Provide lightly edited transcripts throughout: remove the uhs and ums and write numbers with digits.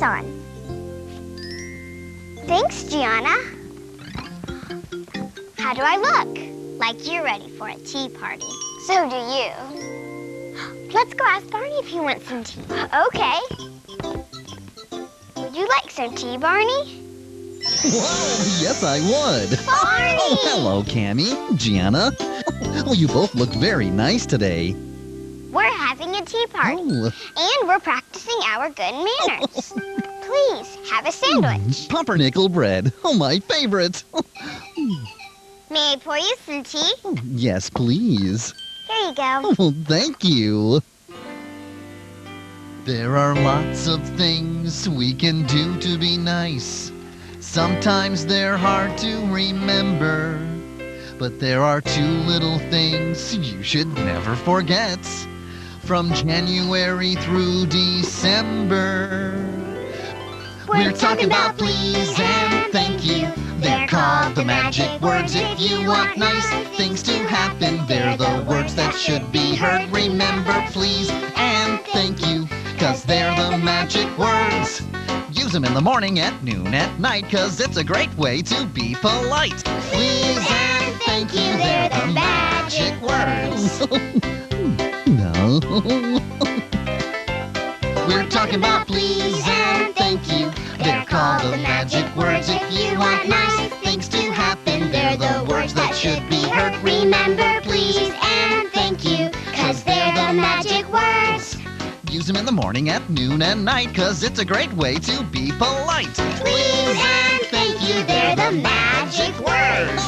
this on. Thanks, Gianna. How do I look? Like you're ready for a tea party. So do you. Let's go ask Barney if he wants some tea. Okay. Would you like some tea, Barney? Whoa, yes I would. Barney! Oh, hello, Cammy, Gianna. Oh, you both look very nice today. We're having a tea party, Oh. and we're practicing our good manners. Please, have a sandwich. Pumpernickel bread. Oh, my favorite. May I pour you some tea? Yes, please. Here you go. Oh, thank you. There are lots of things we can do to be nice. Sometimes they're hard to remember. But there are two little things you should never forget. From January through December. We're talking about please and thank you. They're called the magic words. If you want nice things to happen, they're the words that should be heard. Remember please and thank you, 'cause they're the magic words. Use them in the morning, at noon, at night, 'cause it's a great way to be polite. Please and thank you, they're the magic words. No. We're talking about please and thank you. They're called the magic words. If you want nice things to happen, they're the words that should be heard. Remember please and thank you, 'cause they're the magic words. Use them in the morning, at noon, and night, 'cause it's a great way to be polite. Please and thank you, they're the magic words.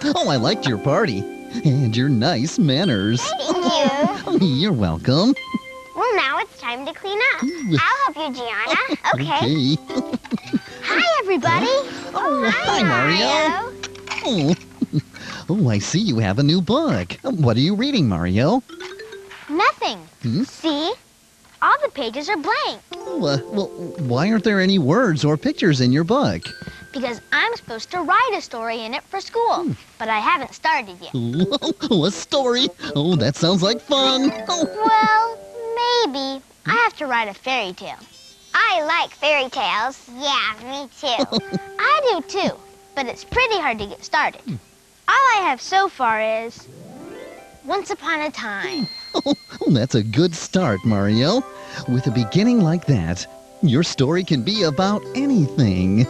Oh, I liked your party. And your nice manners. Thank you. You're welcome. Well, now it's time to clean up. I'll help you, Gianna. Okay. Hi, everybody. Oh, hi, Mario. Oh. Oh, I see you have a new book. What are you reading, Mario? Nothing. See? All the pages are blank. Well, why aren't there any words or pictures in your book? Because I'm supposed to write a story in it for school, but I haven't started yet. A story? Oh, that sounds like fun. Well, maybe. I have to write a fairy tale. I like fairy tales. Yeah, me too. I do too, but it's pretty hard to get started. All I have so far is Once Upon a Time. Oh, that's a good start, Mario. With a beginning like that, your story can be about anything.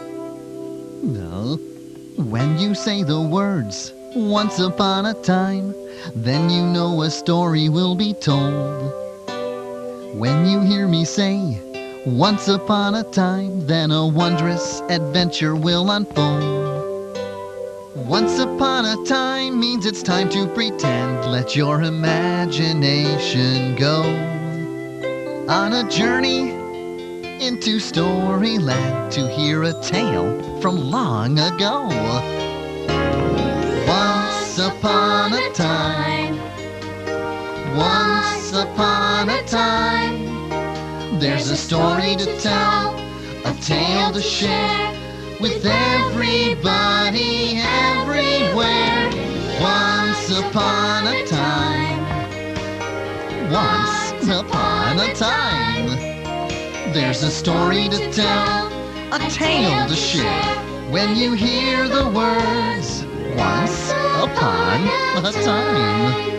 No. When you say the words, once upon a time, then you know a story will be told. When you hear me say, once upon a time, then a wondrous adventure will unfold. Once upon a time means it's time to pretend. Let your imagination go on a journey into Storyland to hear a tale from long ago. Once upon a time, once upon a time, there's a story to tell, a tale to share with everybody, everywhere. Once upon a time, once upon a time, there's a story to tell, a tale to share. When you hear the words, once upon a time.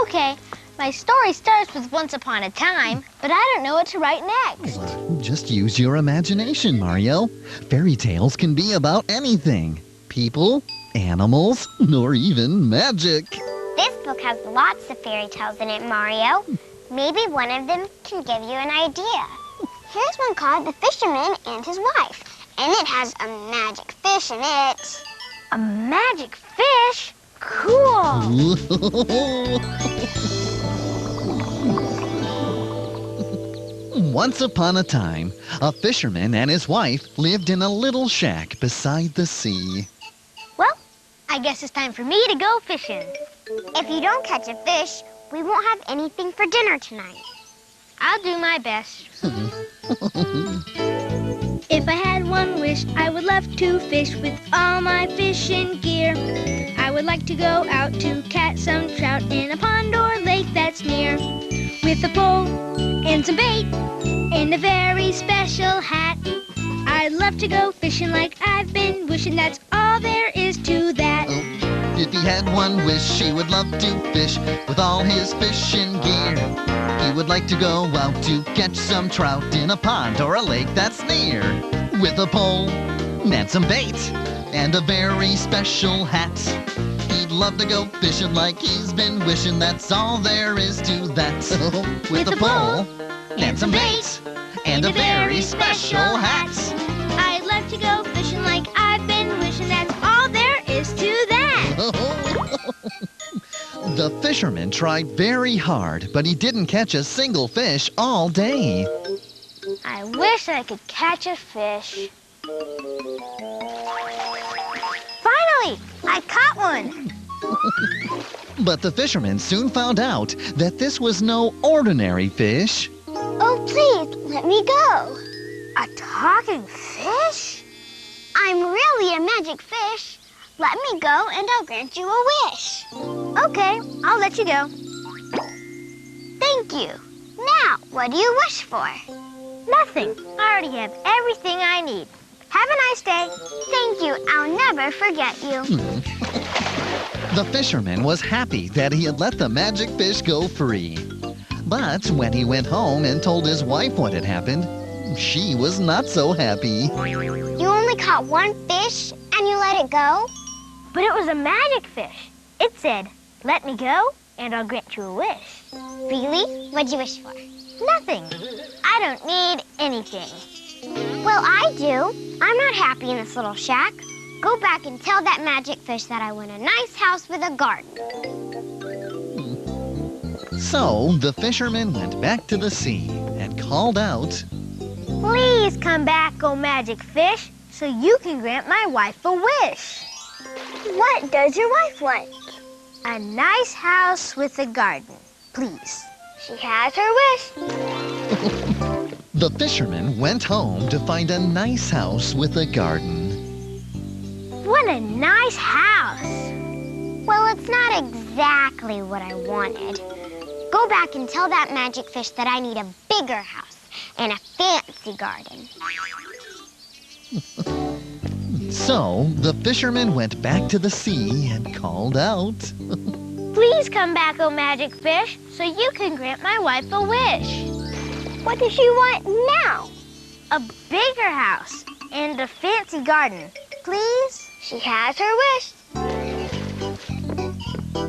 Okay, my story starts with Once Upon a Time, but I don't know what to write next. Just use your imagination, Mario. Fairy tales can be about anything. People, animals, or even magic. This book has lots of fairy tales in it, Mario. Maybe one of them can give you an idea. Here's one called The Fisherman and His Wife, and it has a magic fish in it. A magic fish? Cool. Once upon a time, a fisherman and his wife lived in a little shack beside the sea. Well, I guess it's time for me to go fishing. If you don't catch a fish, we won't have anything for dinner tonight. I'll do my best. If I had one wish, I would love to fish with all my fishing gear. I would like to go out to catch some trout in a pond or lake that's near. With a pole and some bait and a very special hat. I'd love to go fishing like I've been wishing, that's all there is to that. If he had one wish, he would love to fish with all his fishing gear. He would like to go out to catch some trout in a pond or a lake that's near. With a pole and some bait and a very special hat. He'd love to go fishing like he's been wishing, that's all there is to that. With a pole and some bait and a very special hat. I'd love to go fishing like I've been wishing, that's all there is to that. The fisherman tried very hard, but he didn't catch a single fish all day. I wish I could catch a fish. Finally, I caught one. But the fisherman soon found out that this was no ordinary fish. Oh, please, let me go. A talking fish? I'm really a magic fish. Let me go and I'll grant you a wish. Okay, I'll let you go. Thank you. Now, what do you wish for? Nothing. I already have everything I need. Have a nice day. Thank you. I'll never forget you. The fisherman was happy that he had let the magic fish go free. But when he went home and told his wife what had happened, she was not so happy. You only caught one fish and you let it go? But it was a magic fish. It said, let me go and I'll grant you a wish. Really? What'd you wish for? Nothing. I don't need anything. Well, I do. I'm not happy in this little shack. Go back and tell that magic fish that I want a nice house with a garden. So the fisherman went back to the sea and called out, Please come back, oh magic fish, so you can grant my wife a wish. What does your wife want? A nice house with a garden, please. She has her wish. The fisherman went home to find a nice house with a garden. What a nice house. Well, it's not exactly what I wanted. Go back and tell that magic fish that I need a bigger house and a fancy garden. So the fisherman went back to the sea and called out, Please come back, oh magic fish, so you can grant my wife a wish. What does she want now? A bigger house and a fancy garden, please. She has her wish.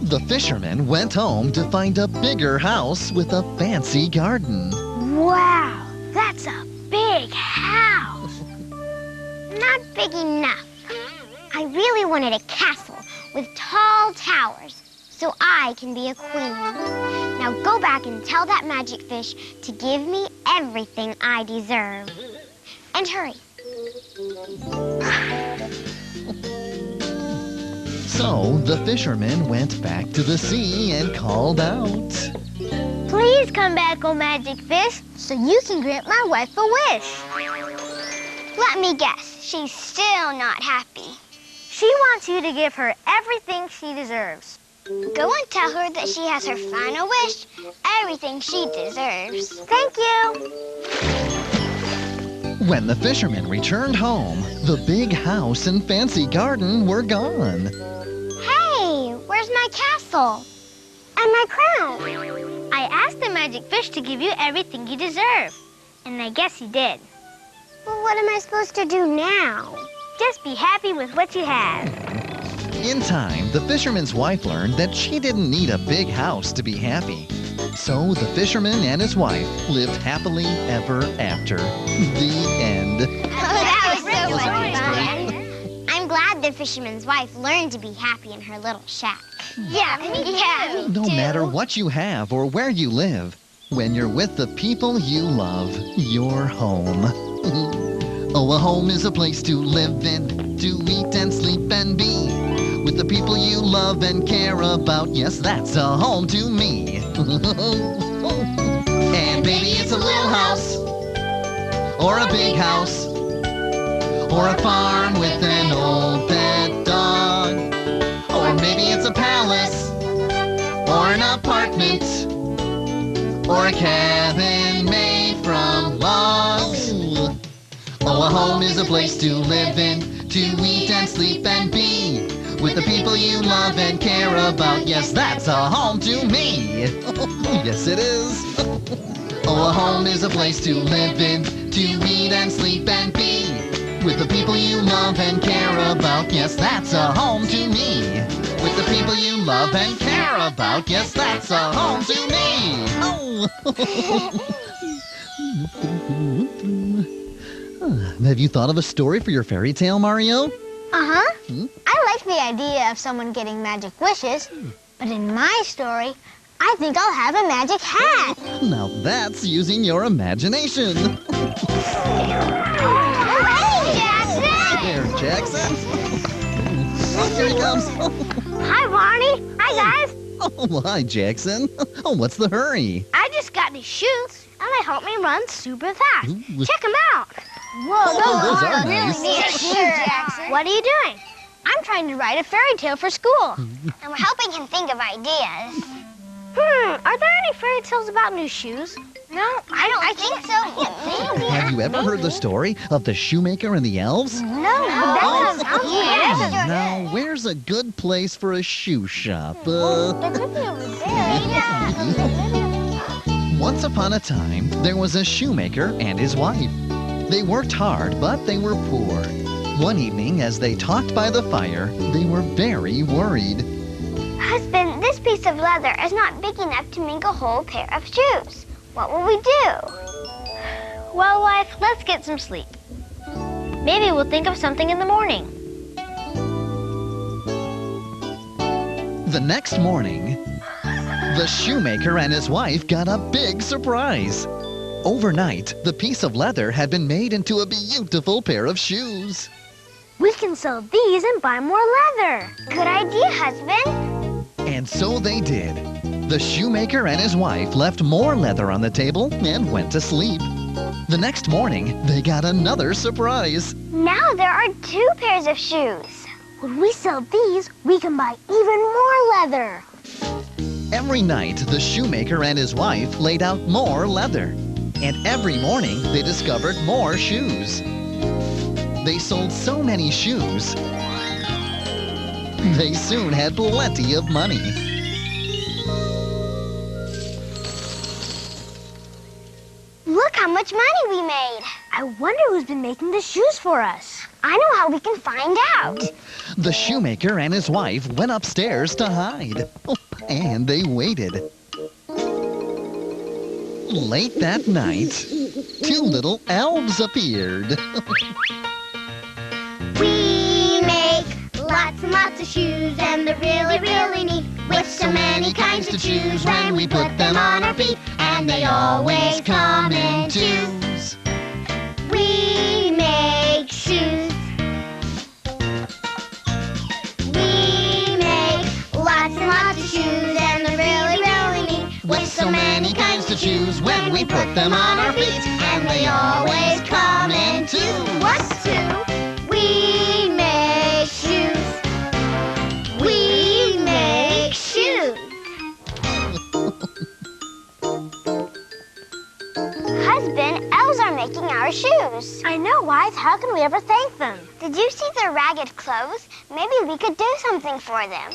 The fisherman went home to find a bigger house with a fancy garden. Wow, that's a big house. Not big enough. I really wanted a castle with tall towers so I can be a queen. Now go back and tell that magic fish to give me everything I deserve. And hurry. So the fisherman went back to the sea and called out, Please come back, oh magic fish, so you can grant my wife a wish. Let me guess, she's still not happy. She wants you to give her everything she deserves. Go and tell her that she has her final wish, everything she deserves. Thank you. When the fisherman returned home, the big house and fancy garden were gone. Hey, where's my castle? And my crown? I asked the magic fish to give you everything you deserve, and I guess he did. Well, what am I supposed to do now? Just be happy with what you have. In time, the fisherman's wife learned that she didn't need a big house to be happy. So the fisherman and his wife lived happily ever after. The end. Oh, that was so much fun. I'm glad the fisherman's wife learned to be happy in her little shack. Yeah, me No matter what you have or where you live, when you're with the people you love, you're home. Oh, a home is a place to live in, to eat and sleep and be. With the people you love and care about, yes, that's a home to me. And baby, it's a little house or a big house. or a farm with an old pet dog. Or maybe it's a palace, or an apartment, or a cabin made from logs. Oh, a home is a place to live in, to eat and sleep and be with the people you love and care about. Yes, that's a home to me. Yes, it is. Oh, a home is a place to live in, to eat and sleep and be with the people you love and care about. Yes, that's a home to me. With the people you love and care about. Yes, that's a home to me. Oh. Have you thought of a story for your fairy tale, Mario? Uh-huh. I like the idea of someone getting magic wishes, but in my story, I think I'll have a magic hat. Now that's using your imagination. Hey, Jackson! There, Jackson. Oh, here he comes. Hi, Barney. Hi, guys. Oh, well, hi, Jackson. Oh, what's the hurry? I just got these shoes, and they help me run super fast. Ooh. Check them out. Whoa, those are really nice. neat shoes, Jackson. What are you doing? I'm trying to write a fairy tale for school. And we're helping him think of ideas. Are there any fairy tales about new shoes? No, I don't think so. Maybe. Have you ever heard the story of the shoemaker and the elves? No, that sounds good. Now, where's a good place for a shoe shop? There could be over there. Once upon a time, there was a shoemaker and his wife. They worked hard, but they were poor. One evening, as they talked by the fire, they were very worried. Husband, this piece of leather is not big enough to make a whole pair of shoes. What will we do? Well, wife, let's get some sleep. Maybe we'll think of something in the morning. The next morning, the shoemaker and his wife got a big surprise. Overnight, the piece of leather had been made into a beautiful pair of shoes. We can sell these and buy more leather. Good idea, husband. And so they did. The shoemaker and his wife left more leather on the table and went to sleep. The next morning, they got another surprise. Now there are 2 pairs of shoes. When we sell these, we can buy even more leather. Every night, the shoemaker and his wife laid out more leather. And every morning, they discovered more shoes. They sold so many shoes, they soon had plenty of money. Look how much money we made. I wonder who's been making the shoes for us. I know how we can find out. The shoemaker and his wife went upstairs to hide. And they waited. Late that night, 2 little elves appeared. We make lots and lots of shoes, and they're really, really neat. With so many kinds to choose when we put them on our feet, and they always come in twos. We make shoes. We make lots and lots of shoes, and they're really, really neat. With so many kinds to choose when we put them on our feet, and they always come in twos. What's 2? We make shoes. We make shoes. Husband, elves are making our shoes. I know, wife. How can we ever thank them? Did you see their ragged clothes? Maybe we could do something for them.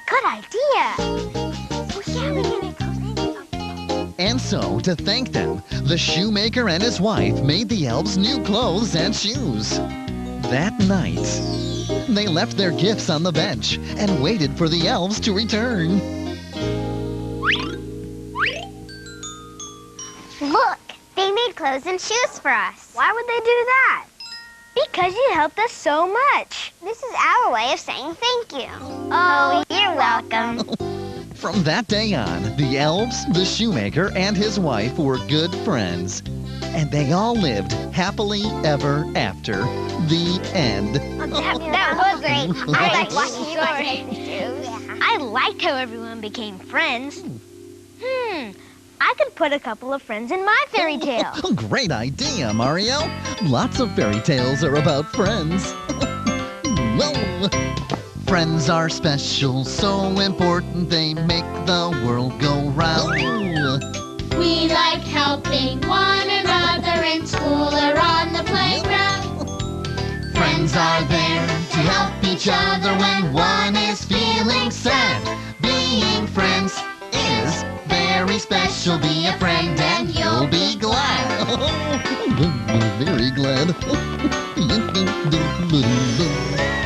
Good idea. Oh, yeah, we can make clothes. And so, to thank them, the shoemaker and his wife made the elves new clothes and shoes. That night, they left their gifts on the bench and waited for the elves to return. Look, they made clothes and shoes for us. Why would they do that? Because you helped us so much. This is our way of saying thank you. Oh, you're welcome. From that day on, the elves, the shoemaker, and his wife were good friends. And they all lived happily ever after. The end. That was great. I like watching you guys make the shoes. I liked how everyone became friends. I I could put a couple of friends in my fairy tale. Great idea, Mario. Lots of fairy tales are about friends. Whoa. Friends are special, so important, they make the world go round. We like helping one another in school or on the playground. Friends are there to help each other when one is feeling sad. Being friends is very special. Be a friend and you'll be glad. Very glad.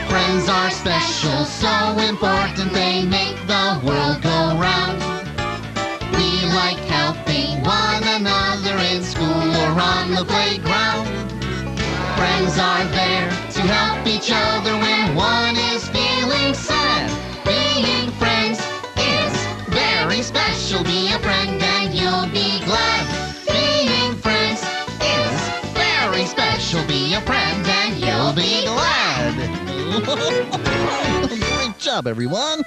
Friends are special, so important, they make the world go round. We like helping one another in school or on the playground. Friends are there to help each other when one is feeling sad. Being friends is very special. Be a friend and you'll be glad. Being friends is very special. Be a friend and you'll be glad. Great job, everyone.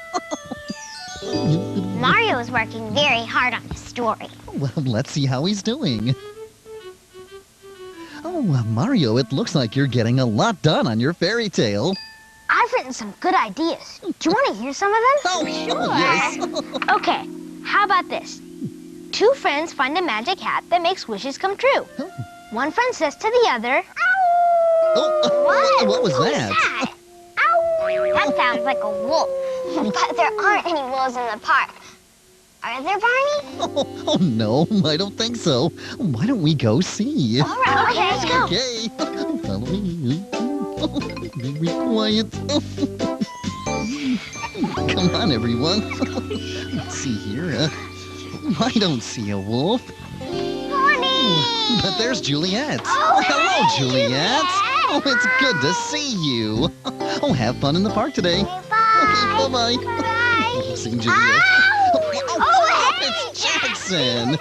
Mario is working very hard on this story. Well, let's see how he's doing. Oh, Mario, it looks like you're getting a lot done on your fairy tale. I've written some good ideas. Do you want to hear some of them? Oh, sure, yes. Okay, how about this? Two friends find a magic hat that makes wishes come true. One friend says to the other, Oh, what was that? Ow! That sounds like a wolf. But there aren't any wolves in the park. Are there, Barney? Oh, no, I don't think so. Why don't we go see? All right, okay, let's go. Okay. Follow me. Be quiet. Come on, everyone. Let's see here. I don't see a wolf. Barney! But there's Juliet. Oh, hello, hey, Juliet. Oh, it's good to see you. Oh, have fun in the park today. Bye. Okay, bye-bye. Bye. Seeing Juliet. Ow! Hey! It's Jackson.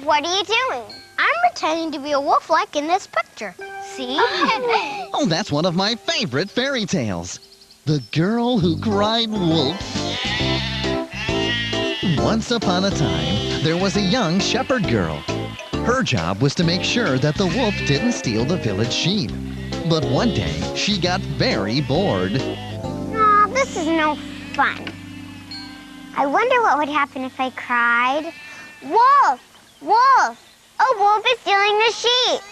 What are you doing? I'm pretending to be a wolf like in this picture. See? Oh, that's one of my favorite fairy tales. The Girl Who Cried Wolf. Once upon a time, there was a young shepherd girl. Her job was to make sure that the wolf didn't steal the village sheep. But one day, she got very bored. Aw, this is no fun. I wonder what would happen if I cried. Wolf! Wolf! A wolf is stealing the sheep!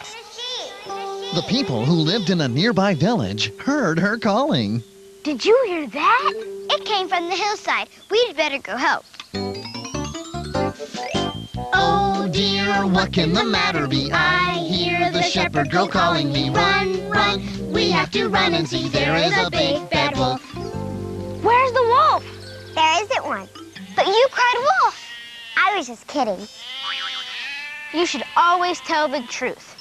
The people who lived in a nearby village heard her calling. Did you hear that? It came from the hillside. We'd better go help. Oh dear, what can the matter be? I hear the shepherd girl calling me. Run, run, we have to run and see there is a big bad wolf. Where's the wolf? There isn't one. But you cried wolf. I was just kidding. You should always tell the truth.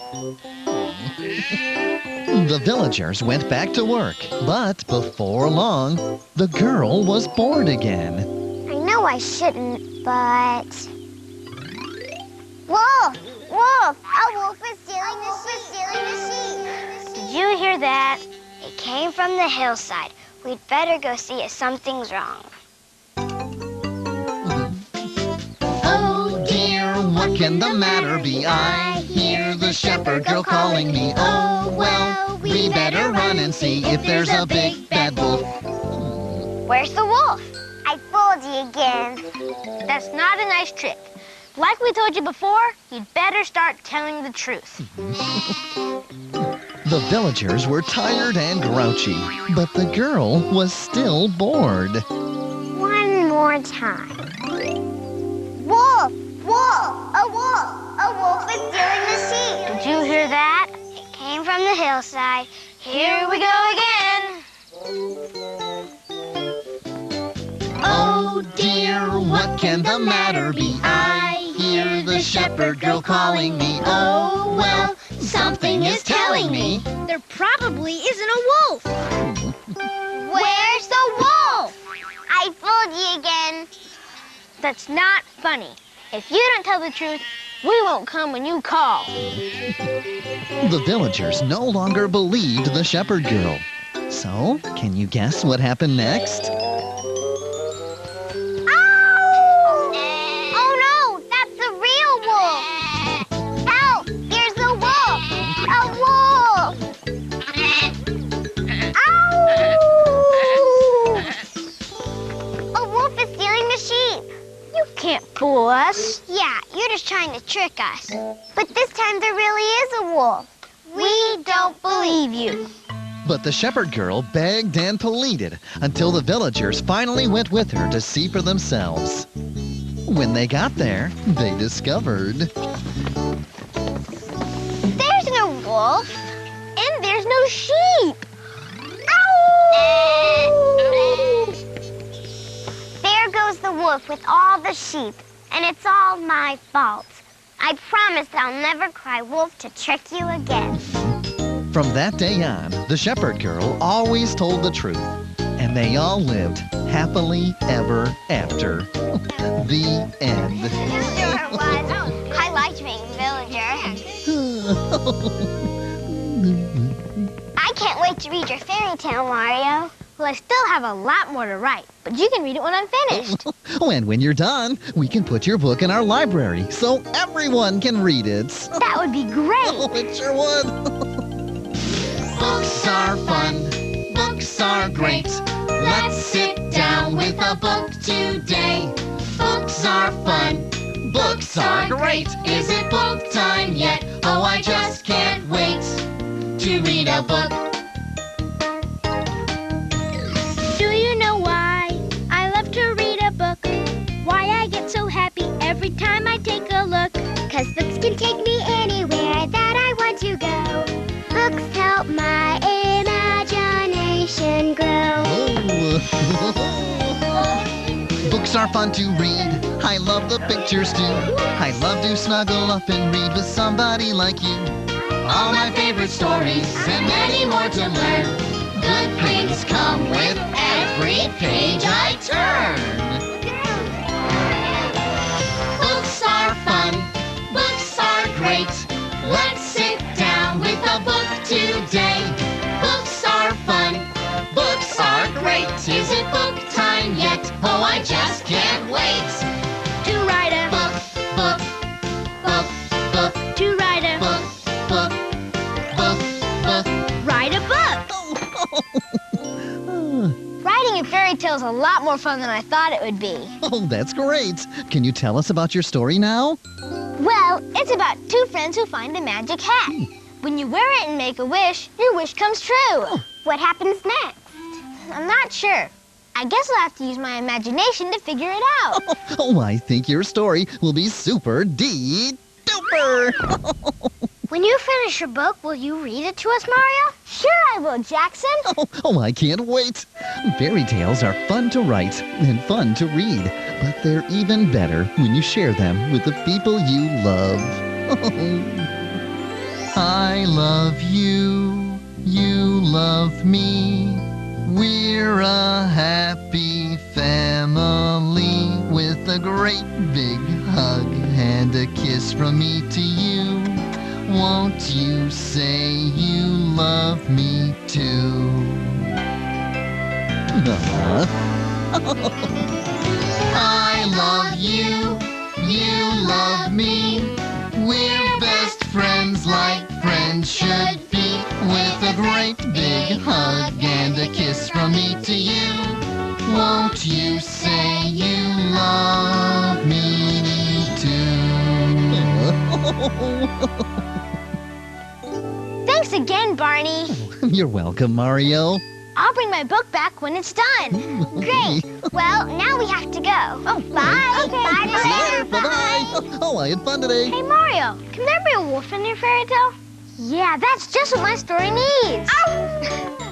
The villagers went back to work, but before long, the girl was bored again. I know I shouldn't, but... Wolf! Wolf! A wolf is stealing the sheep! Did you hear that? It came from the hillside. We'd better go see if something's wrong. Oh dear, what can the matter be? I hear the shepherd girl calling me. Oh well, we better run and see if there's a big bad wolf. Where's the wolf? I fooled you again. That's not a nice trick. Like we told you before, you'd better start telling the truth. The villagers were tired and grouchy, but the girl was still bored. One more time. Wolf! Wolf! A wolf! A wolf is stealing the sheep! Did you hear that? It came from the hillside. Here we go again. Oh dear, what can the matter be? I hear the shepherd girl calling me. Oh well, something is telling me. There probably isn't a wolf. Where's the wolf? I fooled you again. That's not funny. If you don't tell the truth, we won't come when you call. The villagers no longer believed the shepherd girl. So, can you guess what happened next? Oh no! That's the us? Yeah, you're just trying to trick us. But this time there really is a wolf. We don't believe you. But the shepherd girl begged and pleaded until the villagers finally went with her to see for themselves. When they got there, they discovered... There's no wolf. And there's no sheep. There goes the wolf with all the sheep, and it's all my fault. I promise I'll never cry wolf to trick you again. From that day on, the shepherd girl always told the truth, and they all lived happily ever after. The end. Sure was. I liked being villager. I can't wait to read your fairy tale, Mario. Well, I still have a lot more to write, but you can read it when I'm finished. And when you're done, we can put your book in our library so everyone can read it. That would be great. Oh, it sure would. Books are fun. Books are great. Let's sit down with a book today. Books are fun. Books are great. Is it book time yet? Oh, I just can't wait to read a book. Do you know why I love to read a book? Why I get so happy every time I take a look? 'Cause books can take me anywhere that I want to go. Books help my imagination grow. Books are fun to read. I love the pictures too. I love to snuggle up and read with somebody like you. All my favorite stories and many more to learn. Good things come with every page I turn. Books are fun. Books are great. Let's sit down with a book today. Books are fun. Books are great. Is it book time yet? Oh, I just can't wait To write a book, book, book, book, to write a book, book, book, book. write a book. Writing a fairy tale is a lot more fun than I thought it would be. Oh, that's great. Can you tell us about your story now? Well, it's about two friends who find a magic hat. When you wear it and make a wish, your wish comes true. What happens next? I'm not sure. I guess I'll have to use my imagination to figure it out. Oh, I think your story will be super duper. When you finish your book, will you read it to us, Mario? Sure I will, Jackson. Oh, I can't wait. Fairy tales are fun to write and fun to read, but they're even better when you share them with the people you love. I love you, you love me. We're a happy family with a great big hug and a kiss from me to you. Won't you say you love me too? I love you, you love me. We're best friends like friends should be. With a great big hug and a kiss from me to you. Won't you say you love me too? Thanks again, Barney. You're welcome, Mario. I'll bring my book back when it's done. Great. Well, now we have to go. Oh, bye. Okay, bye See you later. today. Bye-bye. Oh, I had fun today. Hey, Mario, can there be a wolf in your fairy tale? Yeah, that's just what my story needs. Ow!